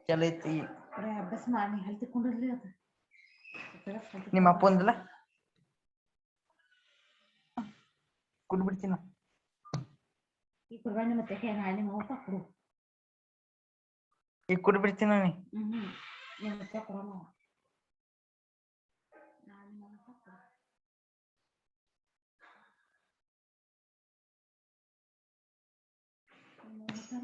ಚಲೈತಿ ಅಭ್ಯಾಸ ಮಾಡಿ ಹೇಳ್ತಿಕೊಂಡಿರ್ಲಿ ಅದು ನಿಮ್ಮ ಅಪ್ಪಂದಲ್ಲ ಕುಡ್ಬಿಡ್ತೀನ ಈ ಕುರ್ಬಾನಿ ಮತ್ತೆ ನಾಳೆ ಮಾವಪ್ಪ ಕೊಡು ಈಗ ಕುಡ್ಬಿಡ್ತೀನ ನೀನು ಮತ್ತೆ ಕೊಡೋಣ ನಾಳೆ ಮಾವಪ್ಪ ಕೊಡು ಮತ್ತೆ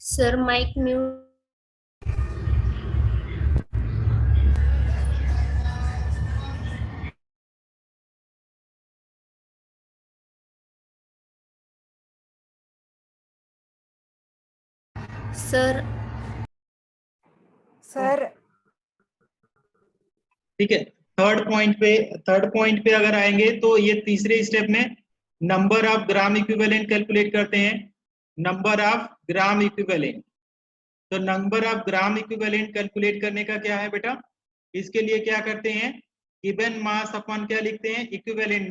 Sir, mic mute. Sir. Sir. ठीक है, थर्ड पॉइंट पे अगर आएंगे तो ये तीसरे स्टेप में number of gram equivalent calculate करते हैं। नंबर ऑफ ग्राम इक्विवेलेंट, तो number of gram equivalent calculate करने का क्या है बेटा, इसके लिए क्या करते हैं, गिवन मास अपन क्या लिखते हैं, इक्विवेलेंट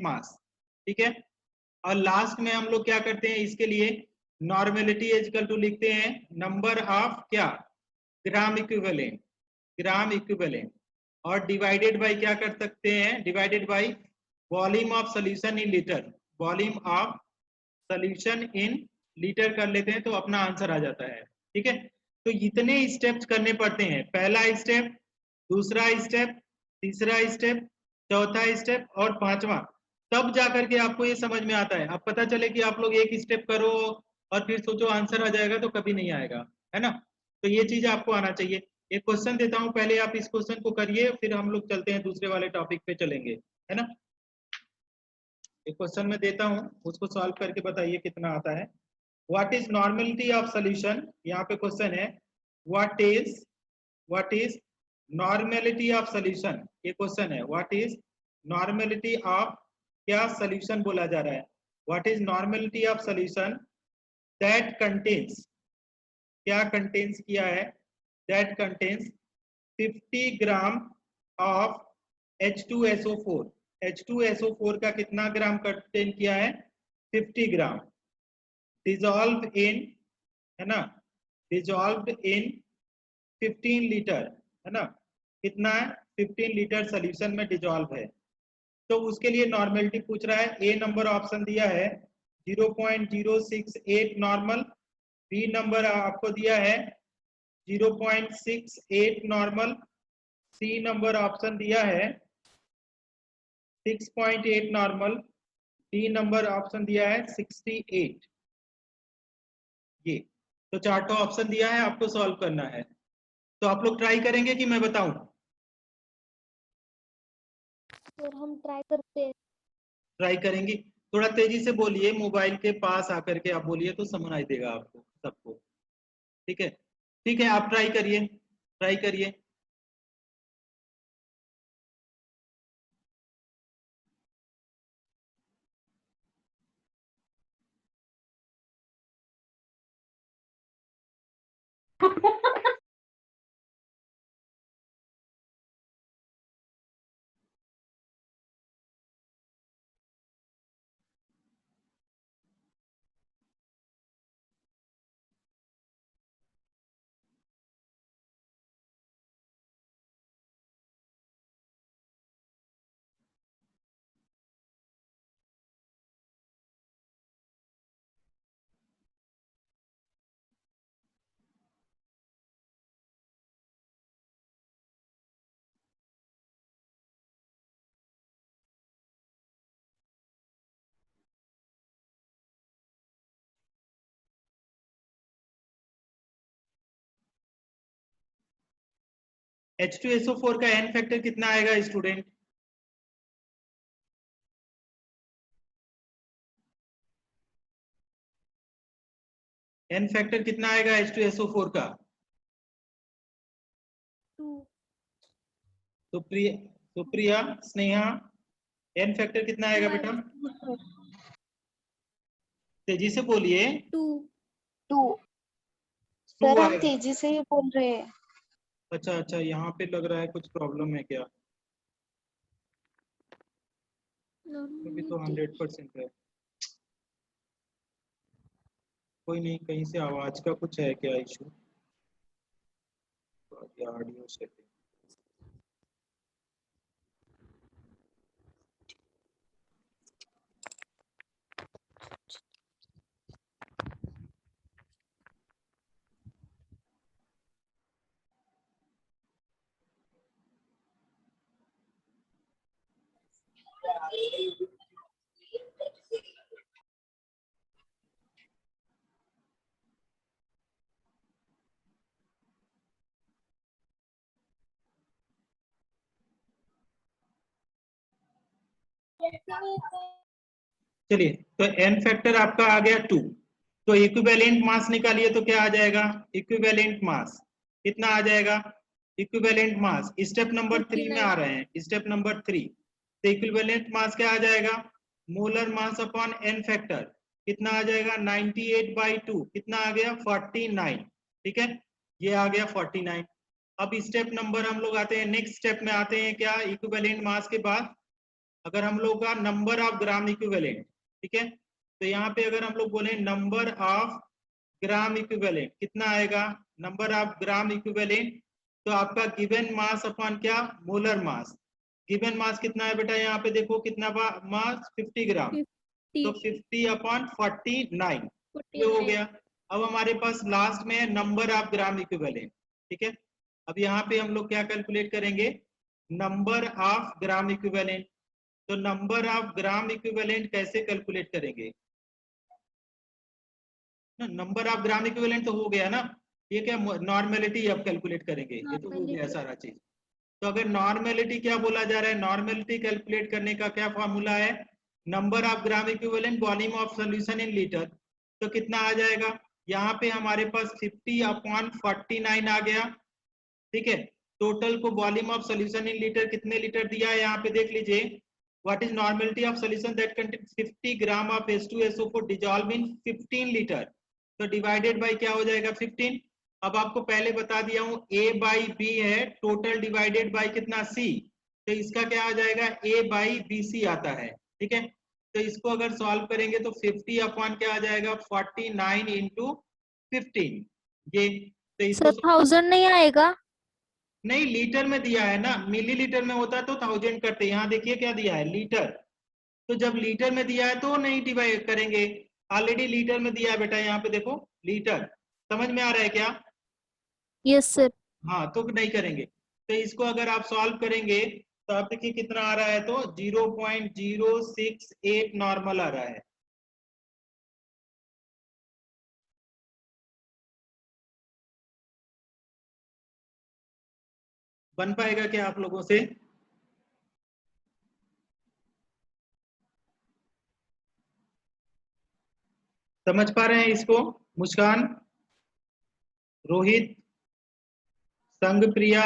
मास, ठीक है। और लास्ट में हम लोग क्या करते हैं, इसके लिए नॉर्मेलिटी इक्वल टू लिखते हैं नंबर ऑफ क्या, ग्राम इक्विवेलेंट, और डिवाइडेड बाय क्या कर सकते हैं, divided by volume of solution in litre, volume of solution in litre कर लेते हैं तो अपना आंसर आ जाता है। ठीक है, तो इतने स्टेप्स करने पड़ते हैं, पहला स्टेप, दूसरा स्टेप, तीसरा स्टेप, चौथा स्टेप और पांचवा, तब जाकर के आपको ये समझ में आता है। अब पता चले कि आप लोग एक स्टेप करो और फिर सोचो आंसर आ जाएगा, तो कभी नहीं आएगा, है ना। तो ये चीज आपको आना चाहिए। एक क्वेश्चन देता हूं, पहले आप इस क्वेश्चन को करिए, फिर हम लोग चलते हैं दूसरे वाले टॉपिक पे चलेंगे, है ना। एक क्वेश्चन में देता हूं, उसको सॉल्व करके बताइए कितना आता है। What is normality of solution, यहाँ पे क्वेश्चन है what is normality of solution, ये क्वेश्चन है व्हाट इज नॉर्मेलिटी ऑफ क्या सॉल्यूशन बोला जा रहा है, what is normality of solution that contains, क्या कंटेन्स किया है, that contains 50 gram of H2SO4, H2SO4 का कितना ग्राम कंटेन किया है, 50 ग्राम, डिजॉल्व इन, है ना, डिजॉल्व इन 15 लीटर, है ना, कितना है, 15 लीटर सॉल्यूशन में डिजॉल्व है। तो उसके लिए नॉर्मेलिटी पूछ रहा है। ए नंबर ऑप्शन दिया है 0.068 नॉर्मल, बी नंबर आपको दिया है 0.68 नॉर्मल, सी नंबर ऑप्शन दिया है 6.8 नॉर्मल, डी नंबर ऑप्शन दिया है 68। ये तो चार्टों ऑप्शन दिया है, आपको सॉल्व करना है। तो आप लोग ट्राई करेंगे कि मैं बताऊं? सर हम ट्राई करते हैं। ट्राई करेंगी, थोड़ा तेजी से बोलिए, मोबाइल के पास आकर के आप बोलिए तो समझ देगा आपको सबको। ठीक है, ठीक है, आप ट्राई करिए, ट्राई करिए। H2SO4 का एन फैक्टर कितना आएगा स्टूडेंट? एन फैक्टर कितना आएगा H2SO4 का? 2। सुप्रिया, सुप्रिया, स्नेहा, n फैक्टर कितना आएगा बेटा? तेजी से बोलिए। 2 2 2 सर हम आएगा। तेजी से ही बोल रहे हैं। अच्छा अच्छा, यहाँ पे लग रहा है कुछ प्रॉब्लम है क्या? अभी तो 100% है। कोई नहीं, कहीं से आवाज का कुछ है क्या इशू? Audio setting. चलिए, तो n फैक्टर आपका आ गया 2। तो इक्विवेलेंट मास निकालिए, तो क्या आ जाएगा? इक्विवेलेंट मास कितना आ जाएगा? इक्विवेलेंट मास स्टेप नंबर 3 में आ रहे हैं, स्टेप नंबर 3। तो इक्विवेलेंट मास क्या आ जाएगा? Molar mass upon n factor कितना आ जाएगा? 98/2 कितना आ गया? 49। ठीक है, ये आ गया 49। अब स्टेप नंबर हम लोग आते हैं, नेक्स्ट स्टेप में आते हैं क्या? इक्विवेलेंट मास के बाद अगर हम लोग का नंबर ऑफ ग्राम इक्विवेलेंट, ठीक है, तो यहाँ पे अगर हम लोग बोले नंबर ऑफ ग्राम इक्विवेलेंट कितना आएगा? नंबर ऑफ ग्राम इक्विवेलेंट, तो आपका गिवन मास अपॉन क्या? Molar mass. गिवन मास कितना है बेटा? यहाँ पे देखो कितना मास, 50 ग्राम। तो 50 अपॉन 49 ये हो गया। अब हमारे पास लास्ट में है नंबर ऑफ ग्राम इक्विवेलेंट। ठीक है, अब यहाँ पे हम लोग क्या कैलकुलेट करेंगे? Number of gram equivalent. तो नंबर ऑफ ग्राम इक्विवेलेंट कैसे कैलकुलेट करेंगे? नंबर ऑफ ग्राम इक्विवेलेंट तो हो गया ना, ये क्या नॉर्मेलिटी अब कैलकुलेट करेंगे, ये तो हो गया सारा चीज। तो अगर नॉर्मेलिटी क्या बोला जा रहा है? नॉर्मेलिटी कैलकुलेट करने का क्या फॉर्मूला है? Number of gram equivalent volume of solution in litre. तो कितना आ जाएगा? यहाँ पे हमारे पास 50/49 आ गया। ठीक है, टोटल को volume of solution in litre कितने लीटर दिया है यहाँ पे देख लीजिए। What is normality of solution that contains 50 gram of H2SO4 dissolved in 15 liter? तो डिवाइडेड बाय क्या हो जाएगा? 15। अब आपको पहले बता दिया हूं A/B है, टोटल डिवाइडेड बाय कितना? C। तो इसका क्या आ जाएगा? A/BC आता है। ठीक है, तो इसको अगर सॉल्व करेंगे तो 50 अपॉन क्या आ जाएगा? 49 इंटू 15। ये तो इसको सर 1000 नहीं आएगा? नहीं, लीटर में दिया है ना, मिलीलीटर में होता तो 1000 करते। यहाँ देखिए क्या दिया है? लीटर। तो जब लीटर में दिया है तो नहीं डिवाइड करेंगे, ऑलरेडी लीटर में दिया है बेटा, यहाँ पे देखो लीटर। समझ में आ रहा है क्या? Yes sir. हाँ, तो नहीं करेंगे। तो इसको अगर आप सॉल्व करेंगे तो आप देखिए कितना आ रहा है, तो 0.068 नॉर्मल आ रहा है। बन पाएगा क्या आप लोगों से? समझ पा रहे हैं इसको? मुस्कान, रोहित, संगप्रिया।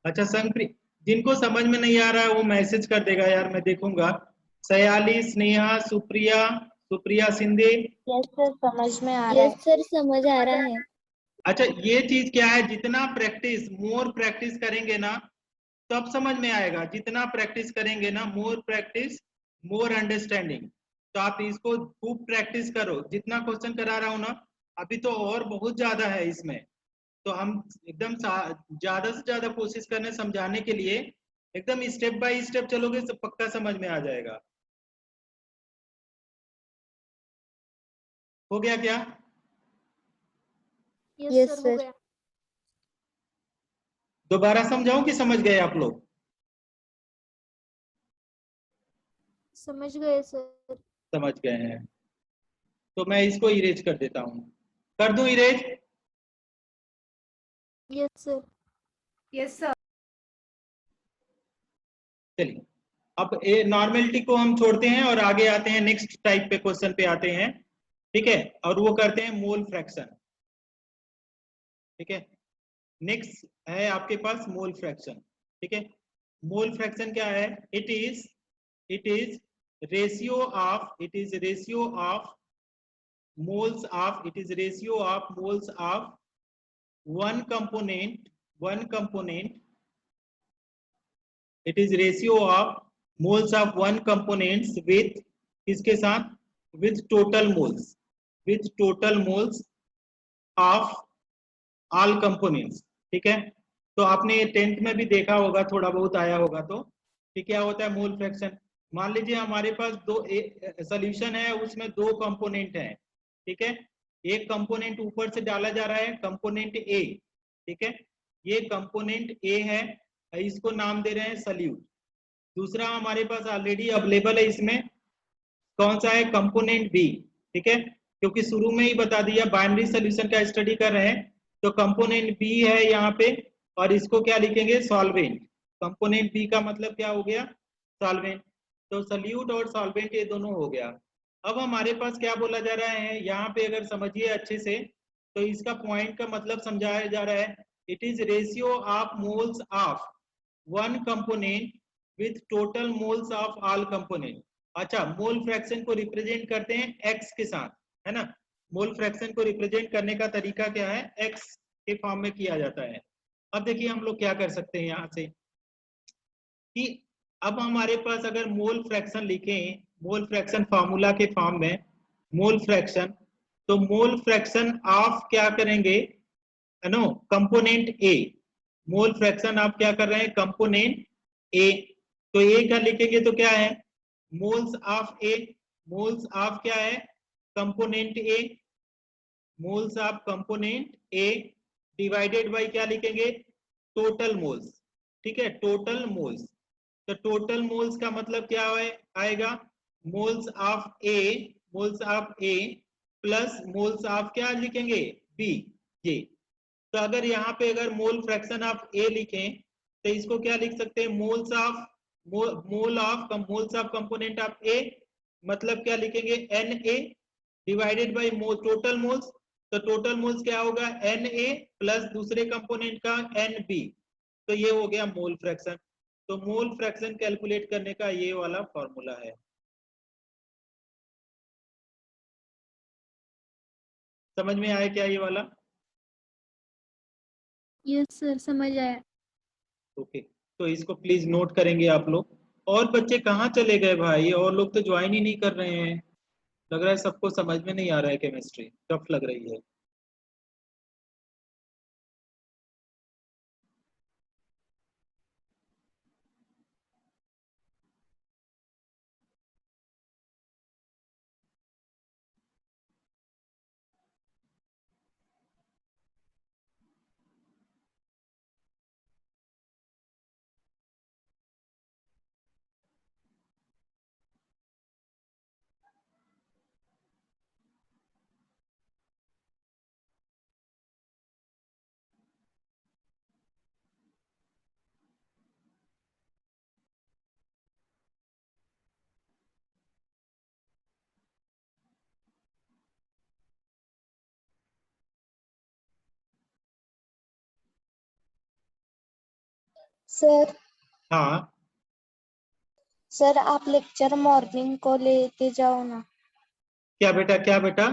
अच्छा, संगप्रिया, जिनको समझ में नहीं आ रहा है वो मैसेज कर देगा यार, मैं देखूंगा। सयाली, स्नेहा, सुप्रिया, सुप्रिया सिंधे। यस सर समझ में आ रहा है। यस सर समझ आ रहा है। अच्छा, ये चीज क्या है? जितना प्रैक्टिस, मोर प्रैक्टिस करेंगे ना तब समझ में आएगा। जितना प्रैक्टिस करेंगे ना, मोर प्रैक्टिस मोर अंडरस्टैंडिंग। तो आप इसको खूब प्रैक्टिस करो। जितना क्वेश्चन करा रहा हूं ना अभी तो और बहुत ज्यादा है इसमें, तो हम एकदम ज्यादा से ज्यादा कोशिश करने समझाने के लिए। एकदम स्टेप बाय स्टेप चलोगे तो पक्का समझ में आ जाएगा। हो गया क्या? यस सर हो गया। दोबारा समझाऊं कि समझ गए आप लोग? समझ गए सर। समझ गए हैं तो मैं इसको इरेज कर देता हूं। कर दूं erase? Yes sir. Yes sir. चलिए, अब नॉर्मेलिटी को हम छोड़ते हैं और आगे आते हैं, नेक्स्ट टाइप पे क्वेश्चन पे आते हैं। ठीक है, और वो करते हैं मोल फ्रैक्शन। ठीक है, नेक्स्ट है आपके पास मोल फ्रैक्शन। ठीक है, मोल फ्रैक्शन क्या है? It is ratio of moles of one component it is ratio of moles of one components with किसके साथ? with total moles of all components। ठीक है, तो आपने 10th में भी देखा होगा, थोड़ा बहुत आया होगा। तो कि क्या होता है मोल फ्रैक्शन? मान लीजिए हमारे पास दो सॉल्यूशन है, उसमें दो कंपोनेंट हैं। ठीक है, एक कंपोनेंट ऊपर से डाला जा रहा है, कंपोनेंट ए। ठीक है, ये कंपोनेंट ए है, इसको नाम दे रहे हैं सॉल्यूट। दूसरा हमारे पास ऑलरेडी अवेलेबल है, इसमें कौन सा है? Component B. ठीक है, क्योंकि शुरू में ही बता दिया बाइनरी सॉल्यूशन का स्टडी कर रहे हैं, तो कंपोनेंट बी है यहाँ पे, और इसको क्या लिखेंगे? सॉल्वेंट। कंपोनेंट बी का मतलब क्या हो गया? सॉल्वेंट। तो सॉल्यूट और सॉल्वेंट ये दोनों हो गया। अब हमारे पास क्या बोला जा रहा है यहाँ पे, अगर समझिए अच्छे से, तो इसका पॉइंट का मतलब समझाया जा रहा है। It is ratio of moles of one component with total moles of all component. अच्छा, मोल फ्रैक्शन को रिप्रेजेंट करते हैं एक्स के साथ, है ना। मोल फ्रैक्शन को रिप्रेजेंट करने का तरीका क्या है? एक्स के फॉर्म में किया जाता है। अब देखिए हम लोग क्या कर सकते हैं यहाँ से, कि अब हमारे पास अगर मोल फ्रैक्शन लिखें, मोल फ्रैक्शन फार्मूला के फॉर्म में, मोल फ्रैक्शन, तो मोल फ्रैक्शन ऑफ क्या करेंगे? No, component A. Mole fraction आप क्या कर रहे हैं? Component A. तो ए का लिखेंगे तो क्या है? Moles of A. Moles of क्या है? Component A. Moles of component A divided by क्या लिखेंगे? Total moles. ठीक है, टोटल मोल्स। तो टोटल मोल्स का मतलब क्या आएगा? Moles of A plus moles of क्या लिखेंगे? बी। ये तो अगर यहाँ पे अगर मोल फ्रैक्शन ऑफ ए लिखें, तो इसको क्या लिख सकते हैं? Moles of component of A, मतलब क्या लिखेंगे? N A divided by total moles. तो टोटल मोल्स क्या होगा? एन ए प्लस दूसरे कंपोनेंट का एन बी। तो ये हो गया मोल फ्रैक्शन। तो मोल फ्रैक्शन कैलकुलेट करने का ये वाला फॉर्मूला है। समझ में आया क्या ये वाला? यस सर, समझ आया। ओके, तो इसको प्लीज नोट करेंगे आप लोग। और बच्चे कहाँ चले गए भाई? और लोग तो ज्वाइन ही नहीं कर रहे हैं। लग रहा है सबको समझ में नहीं आ रहा है, केमिस्ट्री टफ लग रही है। सर हाँ, सर आप लेक्चर मॉर्निंग को लेते जाओ ना। क्या बेटा? क्या बेटा?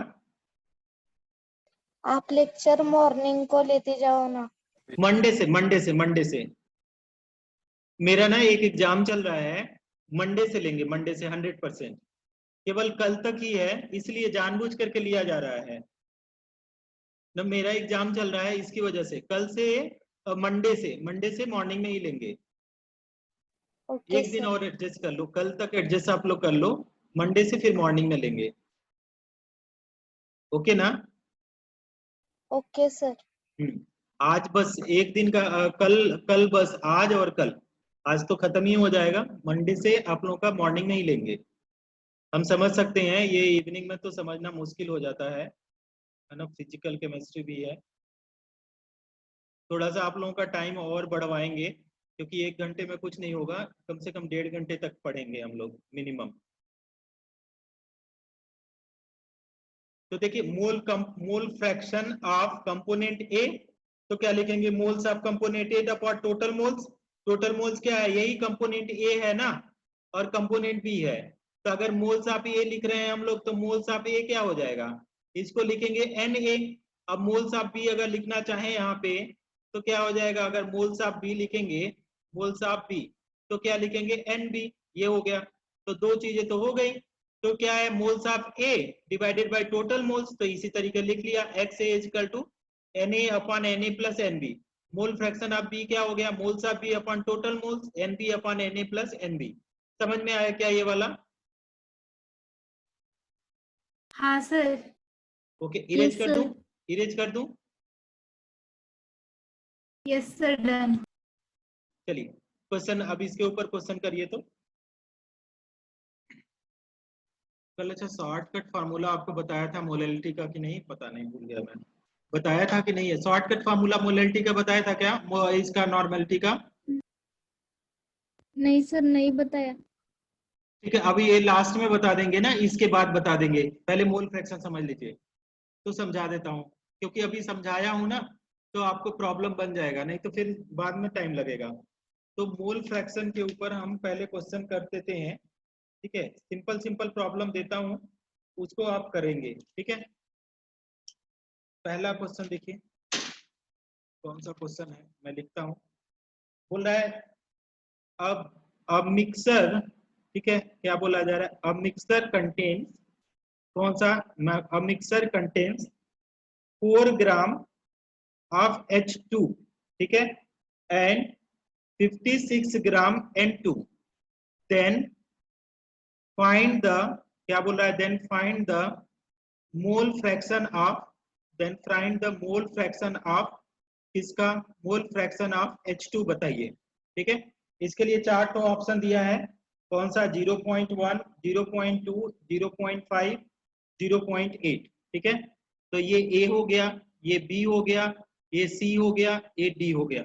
आप लेक्चर मॉर्निंग को लेते जाओ ना। मंडे से मेरा ना एक एग्जाम चल रहा है, मंडे से लेंगे, मंडे से 100%। केवल कल तक ही है, इसलिए जानबूझ करके लिया जा रहा है ना। मेरा एग्जाम चल रहा है, इसकी वजह से कल से मंडे से मॉर्निंग में ही लेंगे। ओके एक दिन सर। और एडजस्ट कर लो, कल तक एडजस्ट आप लोग कर लो, मंडे से फिर मॉर्निंग में लेंगे। ओके ना? Okay sir. आज बस एक दिन का कल बस आज और कल, आज तो खत्म ही हो जाएगा। मंडे से आप लोगों का मॉर्निंग में ही लेंगे। हम समझ सकते हैं, ये इवनिंग में तो समझना मुश्किल हो जाता है ना। फिजिकल केमिस्ट्री भी है, थोड़ा सा आप लोगों का टाइम और बढ़वाएंगे, क्योंकि 1 घंटे में कुछ नहीं होगा, कम से कम 1.5 घंटे तक पढ़ेंगे हम लोग मिनिमम। तो देखिए मोल फ्रैक्शन ऑफ कंपोनेंट ए, तो क्या लिखेंगे? Moles of component A upon total moles. Total moles क्या है, यही कंपोनेंट ए है ना और कंपोनेंट बी है। तो अगर मोल्स ऑफ ए लिख रहे हैं हम लोग तो मोल्स ऑफ ए क्या हो जाएगा, इसको लिखेंगे Na। अब मोल्स ऑफ बी अगर लिखना चाहें यहाँ पे तो क्या हो जाएगा, अगर मोल्स ऑफ बी लिखेंगे, मोल्स ऑफ बी तो क्या लिखेंगे Nb। ये हो गया, तो दो चीजें तो हो गई। तो क्या है, moles of A divided by total moles, तो इसी तरीके लिख लिया XA equal to Na upon Na plus Nb। Mole fraction of B क्या हो गया, moles of B upon total moles, Nb upon Na plus Nb। समझ में आया क्या ये वाला? हाँ सर। ओके, इरेज Yes, कर दूं, sir. इरेज कर दूं। Yes sir, done. चलिए क्वेश्चन, अब इसके ऊपर क्वेश्चन करिए। तो कल अच्छा शॉर्टकट फार्मूला आपको बताया था मोलैलिटी का कि नहीं, पता नहीं, भूल गया मैं। बताया था कि नहीं है शॉर्टकट फार्मूला मोलैलिटी का, बताया था क्या इसका नॉर्मेलिटी का? नहीं सर, नहीं बताया। ठीक है, अभी ये लास्ट में बता देंगे ना, इसके बाद बता देंगे, पहले मोल फ्रैक्शन समझ लीजिए। तो समझा देता हूँ, क्योंकि अभी समझाया हूँ ना तो आपको प्रॉब्लम बन जाएगा, नहीं तो फिर बाद में टाइम लगेगा। तो मोल फ्रैक्शन के ऊपर हम पहले क्वेश्चन कर देते हैं। ठीक है, सिंपल सिंपल प्रॉब्लम देता हूँ, उसको आप करेंगे। ठीक है, पहला क्वेश्चन देखिए, कौन सा क्वेश्चन है, मैं लिखता हूँ। बोल रहा है अब मिक्सर, ठीक है, क्या बोला जा रहा है, अब मिक्सर कंटेन्स, कौन सा, अब mixer contains 4 gram of H2, ठीक है, and 56 gram N2, then find the, क्या बोल रहा है, then find the mole fraction of, then find the mole fraction of किसका, मोल फ्रैक्शन ऑफ H2 बताइए। ठीक है, इसके लिए 4 तो ऑप्शन दिया है, कौन सा, 0.1, 0.2, 0.5, 0.8। ठीक है, तो ये A हो गया, ये B हो गया, ये C हो गया, ये D हो गया।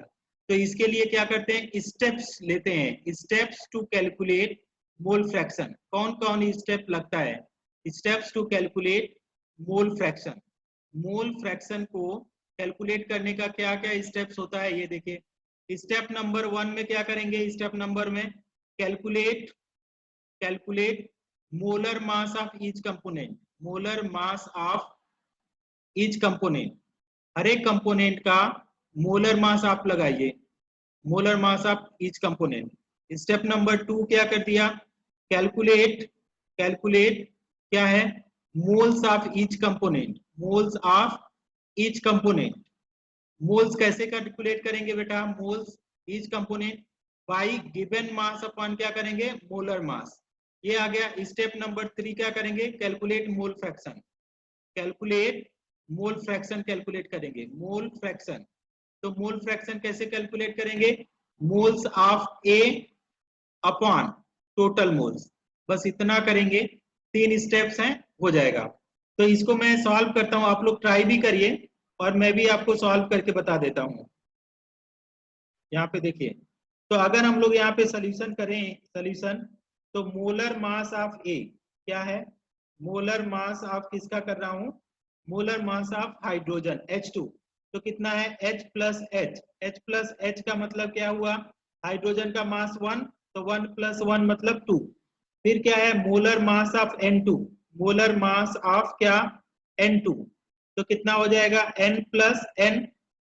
तो इसके लिए क्या करते हैं, स्टेप्स लेते हैं, steps to calculate mole fraction. कौन कौन स्टेप लगता है, steps to calculate mole fraction. Mole fraction को कैलकुलेट करने का क्या क्या स्टेप्स होता है, ये देखिए। स्टेप नंबर 1 में क्या करेंगे, स्टेप नंबर में calculate molar mass of each component, molar mass of each component, हर एक कंपोनेंट का मोलर मास आप लगाइए, molar mass of each component. Step number 2 क्या कर दिया, कैलकुलेट क्या है, moles of each component, moles of each component. Moles कैसे कैलकुलेट करेंगे बेटा, moles each component by given mass upon क्या करेंगे, मोलर मास। ये आ गया। स्टेप नंबर 3 क्या करेंगे, calculate mole fraction, calculate mole fraction calculate करेंगे, मोल फ्रैक्शन। तो मोल फ्रैक्शन कैसे कैलकुलेट करेंगे, moles of A upon total moles, बस इतना करेंगे, 3 स्टेप्स हैं, हो जाएगा। तो इसको मैं सॉल्व करता हूं, आप लोग ट्राई भी करिए और मैं भी आपको सॉल्व करके बता देता हूं। यहाँ पे देखिए, तो अगर हम लोग यहाँ पे सोल्यूशन करें, सोल्यूशन, तो मोलर मास ऑफ ए क्या है, मोलर मास ऑफ किसका कर रहा हूं, molar mass of hydrogen H2, तो कितना है H प्लस H का मतलब क्या हुआ, हाइड्रोजन का मास 1, तो 1 प्लस 1 मतलब 2। फिर क्या है, molar mass of N2, molar mass of क्या, N2, तो कितना हो जाएगा N प्लस N,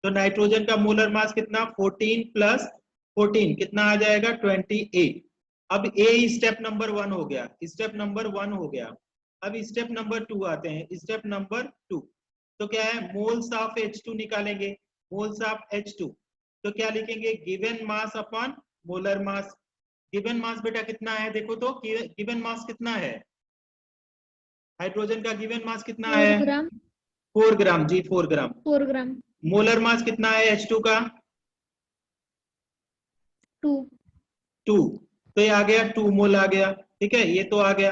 तो नाइट्रोजन का मोलर मास कितना, 14 प्लस 14 कितना आ जाएगा, 28। अब ए स्टेप नंबर 1 हो गया, स्टेप नंबर 1 हो गया। अब स्टेप नंबर 2 आते हैं, स्टेप नंबर 2, तो क्या है, मोल्स ऑफ H2 निकालेंगे, मोल्स ऑफ H2, तो क्या लिखेंगे, given mass upon molar mass. Given mass बेटा कितना है, देखो तो गिवन मास कितना है, हाइड्रोजन का गिवन मास कितना 4 है, ग्राम 4 ग्राम जी, 4 ग्राम। 4 ग्राम मोलर मास कितना है H2 का, 2 2, तो ये आ गया 2 मोल आ गया। ठीक है, ये तो आ गया।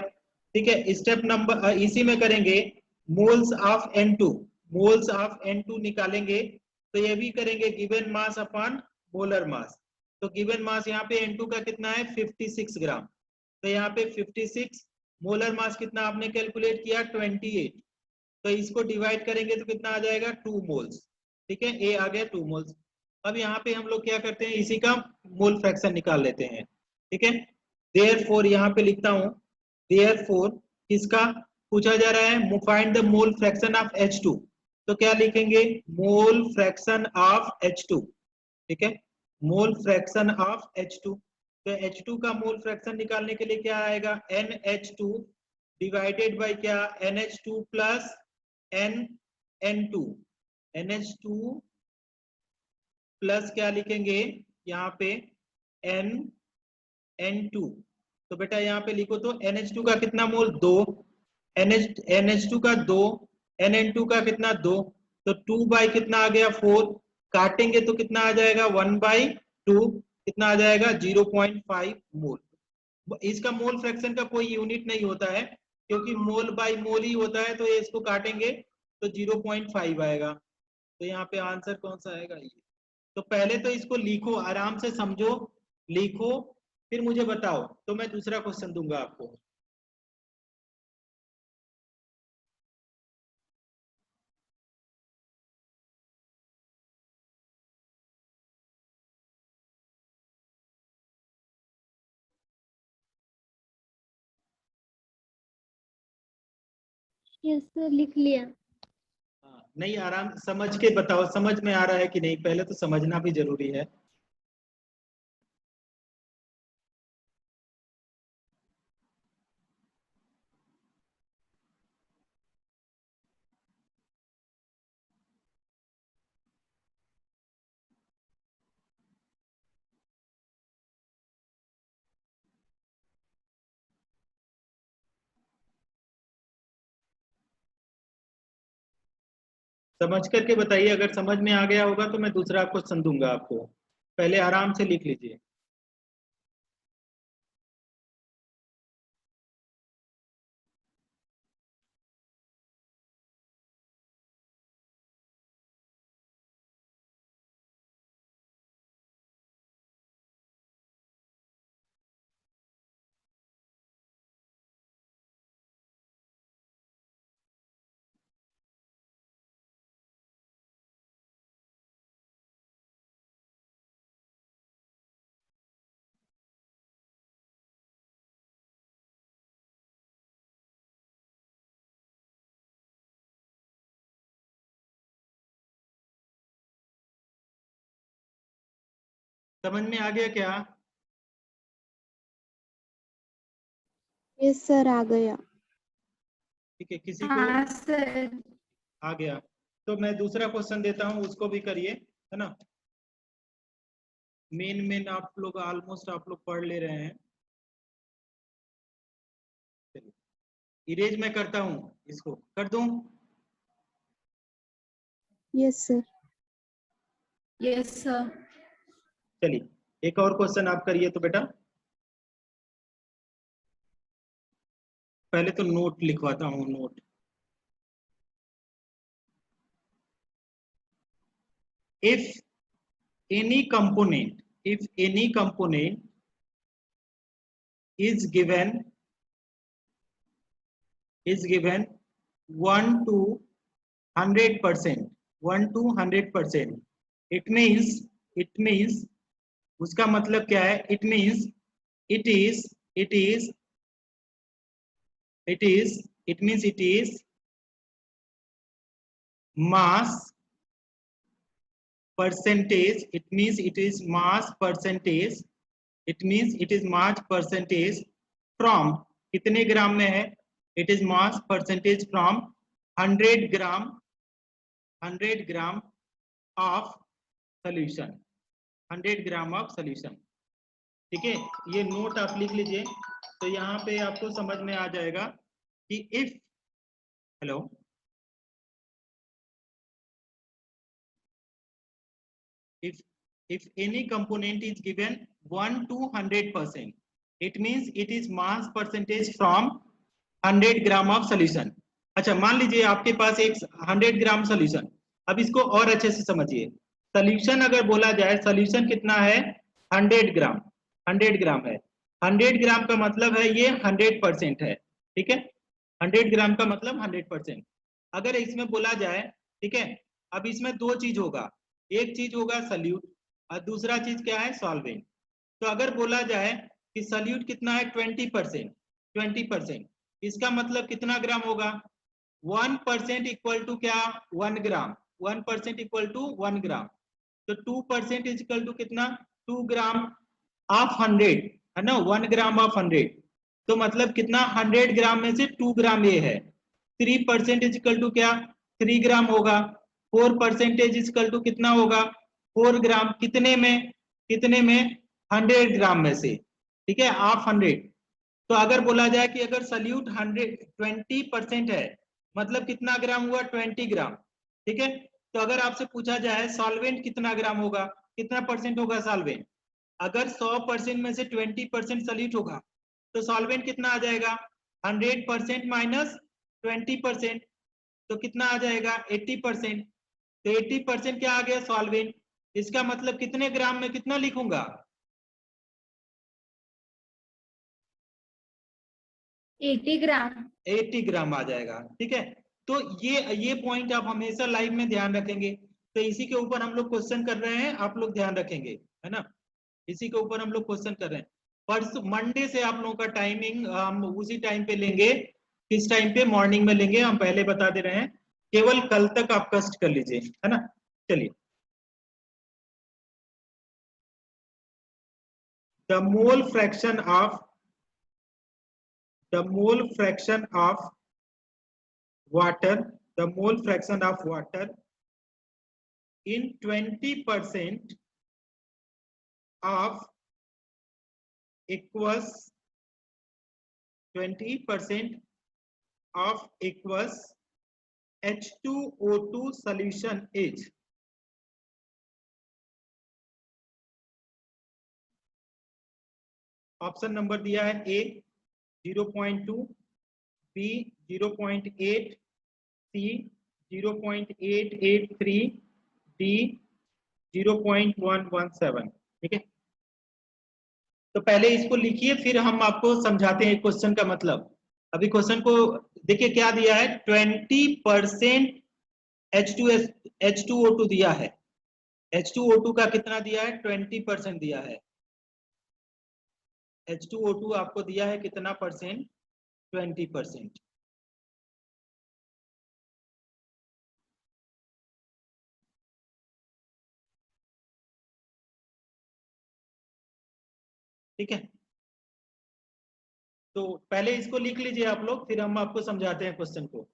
ठीक है, स्टेप नंबर इसी में करेंगे, moles of N2, moles of N2 निकालेंगे, तो ये भी करेंगे given mass upon molar mass. तो गिवन मास यहाँ पे N2 का कितना है, 56 ग्राम, तो यहाँ पे 56, मोलर मास कितना आपने कैलकुलेट किया, 28, तो इसको डिवाइड करेंगे तो कितना आ जाएगा, 2 मोल्स। ठीक है, ए आ गया 2 मोल्स। अब यहाँ पे हम लोग क्या करते हैं, इसी का मोल फ्रैक्शन निकाल लेते हैं, ठीक है। देयरफॉर यहाँ पे लिखता हूँ, देयरफॉर किसका पूछा जा रहा है, find the mole fraction of H2, तो क्या लिखेंगे, मोल फ्रैक्शन ऑफ H2, ठीक है, मोल फ्रैक्शन ऑफ H2। तो H2 का मोल फ्रैक्शन निकालने के लिए क्या आएगा, NH2 डिवाइडेड बाय क्या, NH2 plus NN2, NH2 plus क्या लिखेंगे यहाँ पे NN2। तो बेटा यहाँ पे लिखो तो NH2 का कितना मोल 2, NH2 का 2, NN2 का कितना 2, तो 2 बाई कितना आ गया 4, काटेंगे तो कितना आ जाएगा 1/2, कितना आ जाएगा 0.5 मोल। इसका मोल फ्रैक्शन का कोई यूनिट नहीं होता है, क्योंकि मोल बाई मोल ही होता है, तो ये इसको काटेंगे तो 0.5 आएगा। तो यहाँ पे आंसर कौन सा आएगा, ये। तो पहले तो इसको लिखो, आराम से समझो, लिखो, फिर मुझे बताओ, तो मैं दूसरा क्वेश्चन दूंगा आपको। यस सर, लिख लिया। नहीं, आराम समझ के बताओ, समझ में आ रहा है कि नहीं, पहले तो समझना भी जरूरी है। समझ करके बताइए, अगर समझ में आ गया होगा तो मैं दूसरा क्वेश्चन दूंगा आपको, पहले आराम से लिख लीजिए। समझ में आ गया क्या? यस सर, आ गया। ठीक है, किसी को हाँ सर। आ गया तो मैं दूसरा क्वेश्चन देता हूं, उसको भी करिए, है ना। मेन आप लोग ऑलमोस्ट आप लोग पढ़ ले रहे हैं। इरेज मैं करता हूं, इसको कर दूं। Yes sir. Yes sir. चलिए, एक और क्वेश्चन आप करिए तो बेटा। पहले तो नोट लिखवाता हूं, note. if any component is given 1 to 100%, 1 to 100%, it means उसका मतलब क्या है, it means it is mass percentage, it means it is mass percentage, it means it is mass percentage from कितने ग्राम में है, it is mass percentage from 100 gram of solution, 100 gram of solution। ठीक है, ये नोट आप लिख लीजिए, तो यहाँ पे आपको समझ में आ जाएगा कि if, hello, if any component is given 1 to 100%, it means it is mass percentage from 100 gram of solution। अच्छा, मान लीजिए आपके पास एक 100 ग्राम सोल्यूशन, अब इसको और अच्छे से समझिए। सोल्यूशन अगर बोला जाए, सोल्यूशन कितना है 100 ग्राम, 100 ग्राम है, 100 ग्राम का मतलब है ये 100% है, ठीक है, 100 ग्राम का मतलब 100%। अगर इसमें बोला जाए, ठीक है, अब इसमें दो चीज होगा, एक चीज होगा सल्यूट, और दूसरा चीज क्या है, सॉल्वेंट। तो अगर बोला जाए कि सल्यूट कितना है 20%, इसका मतलब कितना ग्राम होगा, 1% इक्वल टू क्या, 1 ग्राम, 1% इक्वल टू 1 ग्राम। तो 2% इज इक्वल टू कितना, 2 ग्राम ऑफ 100 है ना, 1 ग्राम ऑफ 100। तो मतलब कितना, 100 ग्राम में से 2 ग्राम ये है। 3% इज इक्वल टू क्या, 3 ग्राम होगा। 4% इज इक्वल टू कितना होगा, 4 ग्राम। कितने में, 100 ग्राम में से, ठीक है, ऑफ 100। तो अगर बोला जाए कि अगर सल्यूट 20% है, मतलब कितना ग्राम हुआ, 20 ग्राम, ठीक है। तो अगर आपसे पूछा जाए सॉल्वेंट कितना ग्राम होगा, कितना परसेंट होगा सॉल्वेंट, अगर 100% में से 20% सल्यूट होगा तो सॉल्वेंट कितना आ जाएगा, 100% माइनस 20%, तो कितना आ जाएगा, 80%। तो 80% क्या आ गया, सॉल्वेंट। इसका मतलब कितने ग्राम में कितना लिखूंगा, 80 ग्राम। 80 ग्राम आ जाएगा, ठीक है। तो ये पॉइंट आप हमेशा लाइव में ध्यान रखेंगे। तो इसी के ऊपर हम लोग क्वेश्चन कर रहे हैं, आप लोग ध्यान रखेंगे, है ना। इसी के ऊपर हम लोग क्वेश्चन कर रहे हैं। परसों मंडे से आप लोगों का टाइमिंग हम उसी टाइम पे लेंगे। किस टाइम पे, मॉर्निंग में लेंगे, हम पहले बता दे रहे हैं। केवल कल तक आप कष्ट कर लीजिए, है ना। चलिए, the mole fraction of water, the mole fraction of water in 20% of aqueous, 20% of aqueous H2O2 solution is, option number दिया है ए 0.2, बी 0.8, सी 0.883, डी 0.117, ठीक है। तो पहले इसको लिखिए, फिर हम आपको समझाते हैं क्वेश्चन का मतलब। अभी क्वेश्चन को देखिए क्या दिया है, 20% H2O2 दिया है। H2O2 का कितना दिया है, 20% दिया है। H2O2 आपको दिया है कितना परसेंट, 20%। ठीक है, तो पहले इसको लिख लीजिए आप लोग, फिर हम आपको समझाते हैं क्वेश्चन को।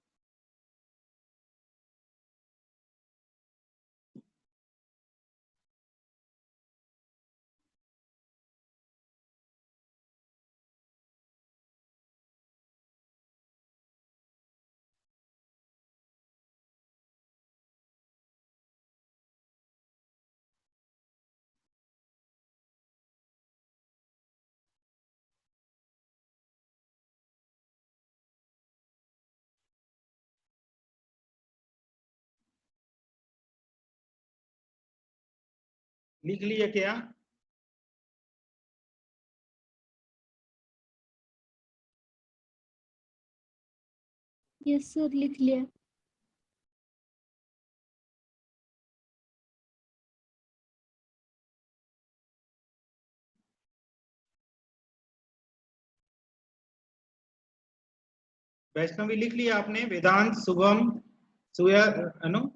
लिख लिया क्या, यस सर, लिख लिया। वैष्णवी लिख लिया आपने, वेदांत, शुभम, सुया, अनु,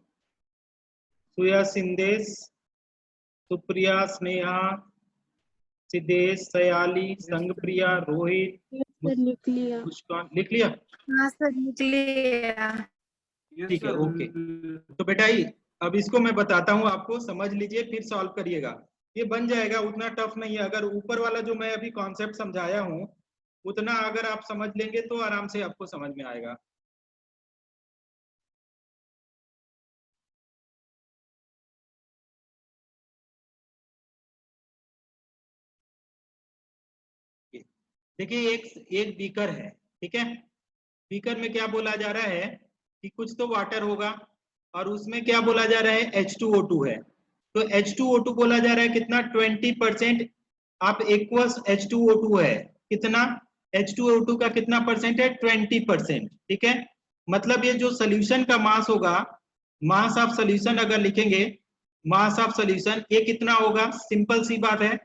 सुया, सिंदेश, सुप्रिया, स्नेहा, सिद्धेश, सयाली, संगप्रिया, रोहित, सर लिख लिया। मुस्कान, लिख लिया। हाँ सर, लिख लिया। ठीक है, ओके। तो बेटा अब इसको मैं बताता हूँ आपको, समझ लीजिए फिर सॉल्व करिएगा। ये बन जाएगा, उतना टफ नहीं है। अगर ऊपर वाला जो मैं अभी कॉन्सेप्ट समझाया हूँ उतना अगर आप समझ लेंगे तो आराम से आपको समझ में आएगा। देखिए एक बीकर है, ठीक है। बीकर में क्या बोला जा रहा है कि कुछ तो वाटर होगा और उसमें क्या बोला जा रहा है, H2O2 है। तो H2O2 बोला जा रहा है कितना, 20% आप एक्वस H2O2 है। कितना, H2O2 का कितना परसेंट है, 20%, ठीक है। मतलब ये जो सोल्यूशन का मास होगा, मास ऑफ सोल्यूशन अगर लिखेंगे, मास ऑफ सॉल्यूशन ये कितना होगा, सिंपल सी बात है,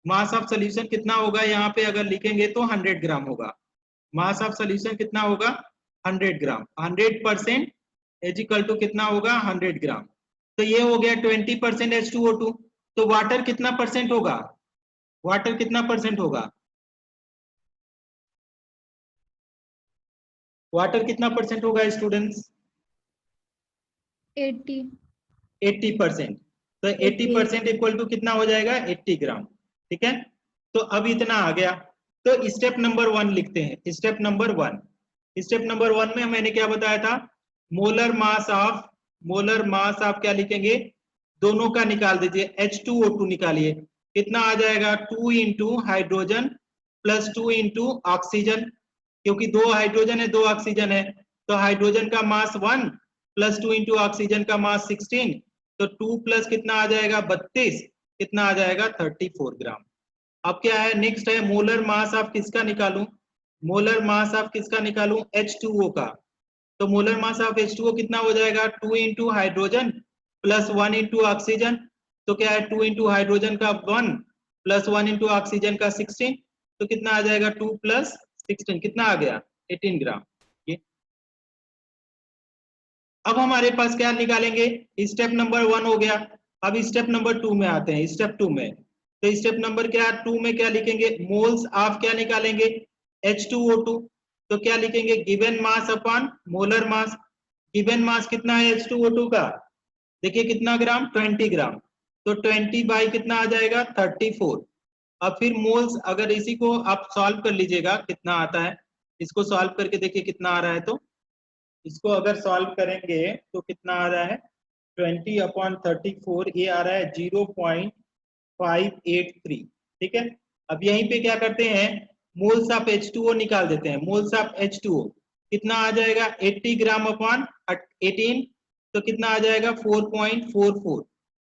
मास ऑफ सॉल्यूशन कितना होगा, यहाँ पे अगर लिखेंगे तो 100 ग्राम होगा। मास ऑफ सॉल्यूशन कितना होगा, 100 ग्राम। 100% इज इक्वल टू कितना होगा, 100 ग्राम। तो ये हो गया 20% H2O2। तो वाटर कितना परसेंट होगा, वाटर कितना परसेंट होगा, वाटर कितना परसेंट होगा स्टूडेंट्स, 80 80%। तो 80% इक्वल टू कितना हो जाएगा, 80 ग्राम। ठीक है, तो अब इतना आ गया। तो स्टेप नंबर 1 लिखते हैं। स्टेप नंबर 1, स्टेप नंबर 1 में मैंने क्या बताया था, मोलर मास ऑफ क्या लिखेंगे, दोनों का निकाल दीजिए, H2O2 निकालिए। कितना आ जाएगा, 2 into hydrogen plus 2 into oxygen, क्योंकि 2 हाइड्रोजन है 2 ऑक्सीजन है, तो हाइड्रोजन का मास 1 प्लस 2 इंटू ऑक्सीजन का मास 16, तो 2 प्लस कितना आ जाएगा 32, कितना आ जाएगा 34 ग्राम। अब क्या है, नेक्स्ट है मोलर मास ऑफ किसका निकालूं, मोलर मास ऑफ किसका निकालूं, H2O का। तो मोलर मास ऑफ H2O कितना हो जाएगा, 2 into hydrogen plus 1 into oxygen, तो क्या है 2 इंटू हाइड्रोजन का 1 प्लस 1 इंटू ऑक्सीजन का 16, तो कितना आ जाएगा 2 प्लस 16, कितना आ गया 18 ग्राम। ये अब हमारे पास क्या निकालेंगे, स्टेप नंबर 1 हो गया। अब स्टेप नंबर 2 में आते हैं। स्टेप 2 में, तो स्टेप नंबर क्या 2 में क्या लिखेंगे, मोल्स ऑफ क्या निकालेंगे, H2O2। तो क्या लिखेंगे, given mass upon molar mass. Given mass कितना है H2O2 का, देखिए कितना ग्राम, 20 ग्राम, तो 20 बाई कितना आ जाएगा 34। अब फिर मोल्स, अगर इसी को आप सॉल्व कर लीजिएगा कितना आता है, इसको सॉल्व करके देखिए कितना आ रहा है। तो इसको अगर सॉल्व करेंगे तो कितना आ रहा है, 20/34, ये आ रहा है 0.583। ठीक है, अब यहीं पे क्या करते हैं, मोल्स ऑफ H2O निकाल देते हैं। मोल्स ऑफ H2O कितना आ जाएगा, 80 ग्राम अपॉन 18, तो कितना आ जाएगा 4.44,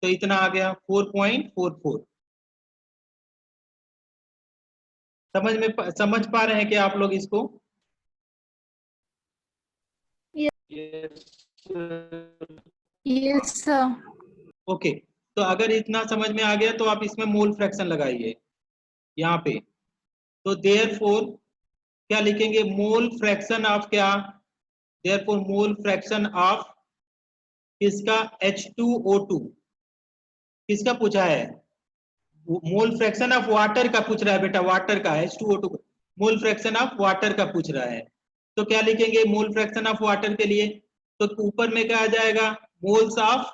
तो इतना आ गया 4.44। समझ पा रहे हैं क्या आप लोग इसको, यस सर। ओके। तो अगर इतना समझ में आ गया तो आप इसमें मोल फ्रैक्शन लगाइए यहाँ पे। तो देयरफॉर क्या लिखेंगे, मोल फ्रैक्शन ऑफ क्या, देयरफॉर मोल फ्रैक्शन ऑफ किसका, H2O2, किसका पूछा है, मोल फ्रैक्शन ऑफ वाटर का पूछ रहा है बेटा, वाटर का, H2O2 mole fraction of water का पूछ रहा है। तो क्या लिखेंगे मोल फ्रैक्शन ऑफ वाटर के लिए, तो ऊपर में क्या आ जाएगा, मोल्स ऑफ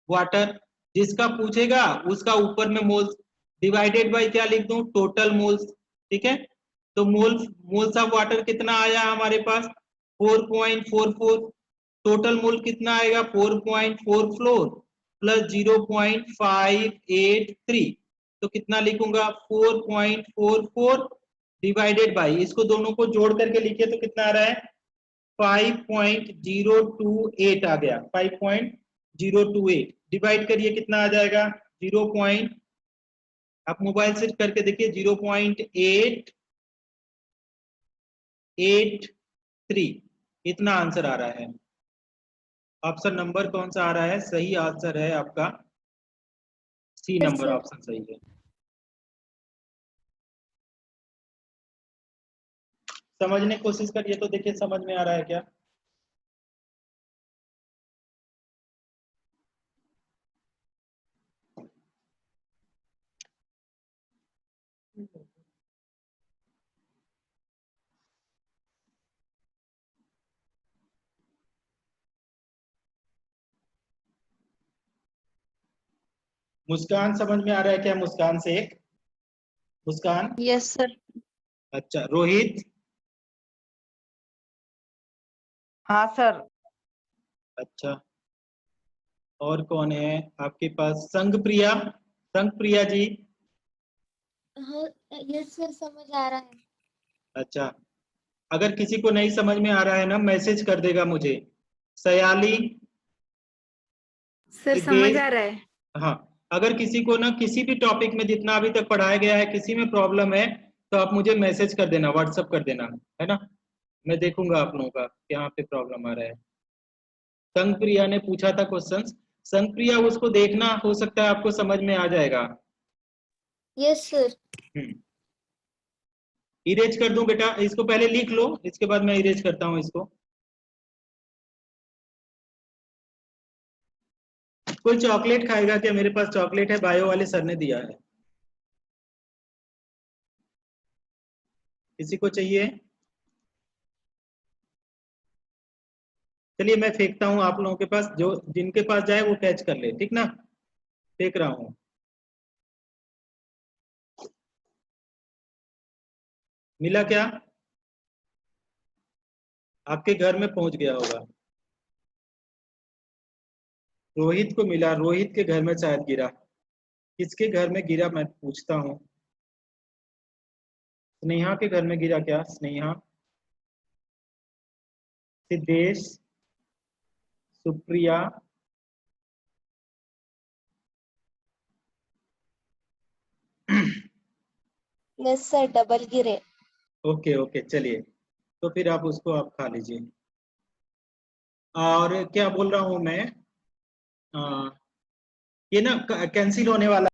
वाटर, जिसका पूछेगा उसका ऊपर में मोल्स, डिवाइडेड बाय क्या लिख दूं, टोटल मोल्स। ठीक है, तो मोल्स ऑफ वाटर कितना आया हमारे पास 4.44, टोटल मोल कितना आएगा 4.44 प्लस 0.583, तो कितना लिखूंगा 4.44 डिवाइडेड बाय, इसको दोनों को जोड़ करके लिखिए तो कितना आ रहा है 5.028 आ गया, 5.028 डिवाइड करिए कितना आ जाएगा 0. आप मोबाइल से करके देखिए 0.883, इतना आंसर आ रहा है। ऑप्शन नंबर कौन सा आ रहा है, सही आंसर है आपका सी नंबर, ऑप्शन सही है। समझने की कोशिश करिए तो देखिए समझ में आ रहा है क्या, मुस्कान समझ में आ रहा है क्या, मुस्कान से एक, मुस्कान, यस सर। अच्छा रोहित, हाँ सर। अच्छा और कौन है आपके पास, संगप्रिया, संगप्रिया जी, हाँ यस सर, समझ आ रहा है। अच्छा अगर किसी को नहीं समझ में आ रहा है ना मैसेज कर देगा मुझे। सयाली, सर समझ आ रहा है। हाँ अगर किसी को ना किसी भी टॉपिक में जितना अभी तक पढ़ाया गया है किसी में प्रॉब्लम है तो आप मुझे मैसेज कर देना, व्हाट्सअप कर देना, है ना, मैं देखूंगा आप लोगों का यहाँ पे प्रॉब्लम आ रहा है। संगप्रिया ने पूछा था क्वेश्चंस, संप्रिया उसको देखना, हो सकता है आपको समझ में आ जाएगा। Yes sir. इरेज कर दूं बेटा, इसको पहले लिख लो, इसके बाद मैं इरेज करता हूं इसको। कोई चॉकलेट खाएगा क्या? मेरे पास चॉकलेट है, बायो वाले सर ने दिया है। किसी को चाहिए? चलिए मैं फेंकता हूं आप लोगों के पास, जो जिनके पास जाए वो कैच कर ले, ठीक ना? फेंक रहा हूं। मिला क्या? आपके घर में पहुंच गया होगा। रोहित को मिला, रोहित के घर में शायद गिरा। किसके घर में गिरा मैं पूछता हूँ। स्नेहा के घर में गिरा क्या? Sneha, Siddhesh, Supriya, yes sir, double गिरे। ओके ओके, चलिए तो फिर आप उसको आप खा लीजिए। और क्या बोल रहा हूँ मैं, ये ना कैंसिल होने वाला